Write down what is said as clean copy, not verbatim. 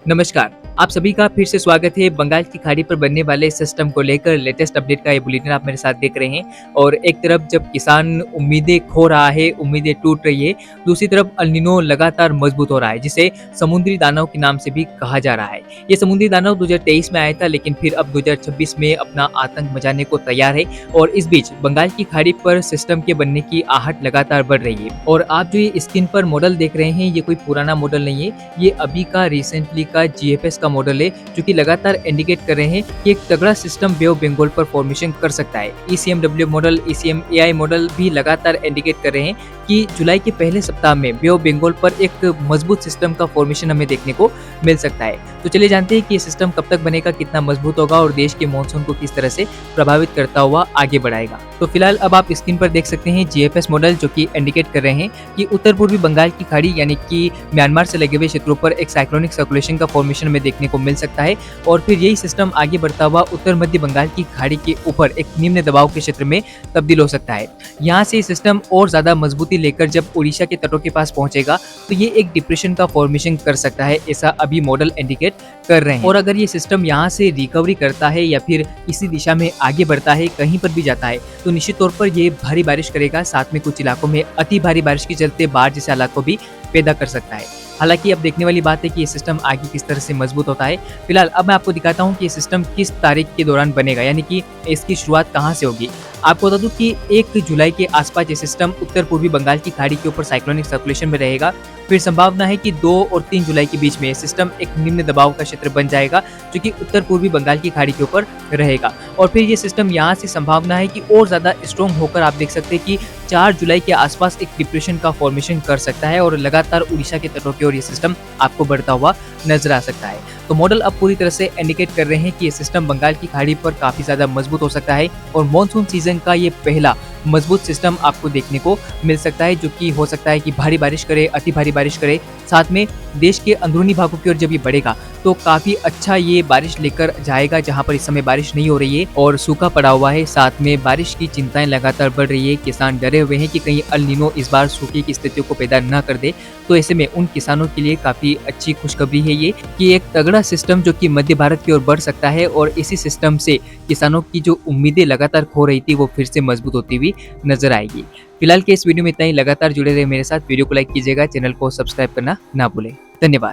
नमस्कार, आप सभी का फिर से स्वागत है। बंगाल की खाड़ी पर बनने वाले सिस्टम को लेकर लेटेस्ट अपडेट का ये बुलेटिन आप मेरे साथ देख रहे हैं। और एक तरफ जब किसान उम्मीदें खो रहा है, उम्मीदें टूट रही है, दूसरी तरफ अल नीनो लगातार मजबूत हो रहा है, जिसे समुद्री दानव के नाम से भी कहा जा रहा है। ये समुद्री दानव 2023 में आया था, लेकिन फिर अब 2026 में अपना आतंक मचाने को तैयार है। और इस बीच बंगाल की खाड़ी पर सिस्टम के बनने की आहट लगातार बढ़ रही है। और आप जो ये स्क्रीन पर मॉडल देख रहे हैं, ये कोई पुराना मॉडल नहीं है, ये अभी का रिसेंटली का जीएफएस का मॉडल है, जो कि लगातार इंडिकेट कर रहे हैं कि एक तगड़ा सिस्टम बे ऑफ बंगाल पर फॉर्मेशन कर सकता है। ईसीएमडब्ल्यू मॉडल, ईसीएमएआई मॉडल भी लगातार इंडिकेट कर रहे हैं कि जुलाई के पहले सप्ताह में बे ऑफ बंगाल पर एक मजबूत सिस्टम का फॉर्मेशन हमें देखने को मिल सकता है। तो चलिए जानते हैं कि ये सिस्टम कब तक बनेगा, कितना मजबूत होगा और देश के मॉनसून को किस तरह से प्रभावित करता हुआ आगे बढ़ाएगा। तो फिलहाल अब आप स्क्रीन पर देख सकते हैं जीएफएस मॉडल, जो कि इंडिकेट कर रहे हैं कि उत्तर पूर्वी बंगाल की खाड़ी यानी कि म्यांमार से लगे हुए क्षेत्रों पर एक साइक्लोनिक सर्कुलेशन का फॉर्मेशन में देखने को मिल सकता है। और फिर यही सिस्टम आगे बढ़ता हुआ उत्तर मध्य बंगाल की खाड़ी के ऊपर एक निम्न दबाव के क्षेत्र में तब्दील हो सकता है। यहाँ से सिस्टम और ज्यादा मजबूती लेकर जब उड़ीसा के तटों के पास पहुंचेगा तो ये एक डिप्रेशन का फॉर्मेशन कर सकता है, ऐसा अभी मॉडल इंडिकेट कर रहे हैं। और अगर ये सिस्टम यहाँ से रिकवरी करता है या फिर इसी दिशा में आगे बढ़ता है, कहीं पर भी जाता है, तो निश्चित तौर पर ये भारी बारिश करेगा, साथ में कुछ इलाकों में अति भारी बारिश के चलते बाढ़ जैसे हालात को भी पैदा कर सकता है। हालांकि अब देखने वाली बात है कि ये सिस्टम आगे किस तरह से मजबूत होता है। फिलहाल अब मैं आपको दिखाता हूँ कि ये सिस्टम किस तारीख के दौरान बनेगा, यानी कि इसकी शुरुआत कहाँ से होगी। आपको बता दूं कि 1 जुलाई के आसपास ये सिस्टम उत्तर पूर्वी बंगाल की खाड़ी के ऊपर साइक्लोनिक सर्कुलेशन में रहेगा। फिर संभावना है कि 2 और 3 जुलाई के बीच में ये सिस्टम एक निम्न दबाव का क्षेत्र बन जाएगा, जो कि उत्तर पूर्वी बंगाल की खाड़ी के ऊपर रहेगा। और फिर ये सिस्टम यहाँ से संभावना है कि और ज्यादा स्ट्रॉन्ग होकर आप देख सकते हैं कि 4 जुलाई के आसपास एक डिप्रेशन का फॉर्मेशन कर सकता है और लगातार उड़ीसा के तटों की ओर ये सिस्टम आपको बढ़ता हुआ नजर आ सकता है। तो मॉडल अब पूरी तरह से इंडिकेट कर रहे हैं कि ये सिस्टम बंगाल की खाड़ी पर काफी ज्यादा मजबूत हो सकता है और मॉनसून सीजन का ये पहला मजबूत सिस्टम आपको देखने को मिल सकता है, जो कि हो सकता है कि भारी बारिश करे, अति भारी बारिश करे, साथ में देश के अंदरूनी भागों की ओर जब ये बढ़ेगा तो काफी अच्छा ये बारिश लेकर जाएगा, जहां पर इस समय बारिश नहीं हो रही है और सूखा पड़ा हुआ है। साथ में बारिश की चिंताएं लगातार बढ़ रही है, किसान डरे हुए हैं कि कहीं अल नीनो इस बार सूखे की स्थितियों को पैदा न कर दे। तो ऐसे में उन किसानों के लिए काफी अच्छी खुशखबरी है ये कि एक तगड़ा सिस्टम जो कि मध्य भारत की ओर बढ़ सकता है और इसी सिस्टम से किसानों की जो उम्मीदें लगातार खो रही थी वो फिर से मजबूत होती हुई नजर आएगी। फिलहाल के इस वीडियो में इतना ही। लगातार जुड़े रहे मेरे साथ, वीडियो को लाइक कीजिएगा, चैनल को सब्सक्राइब करना ना भूलें। धन्यवाद।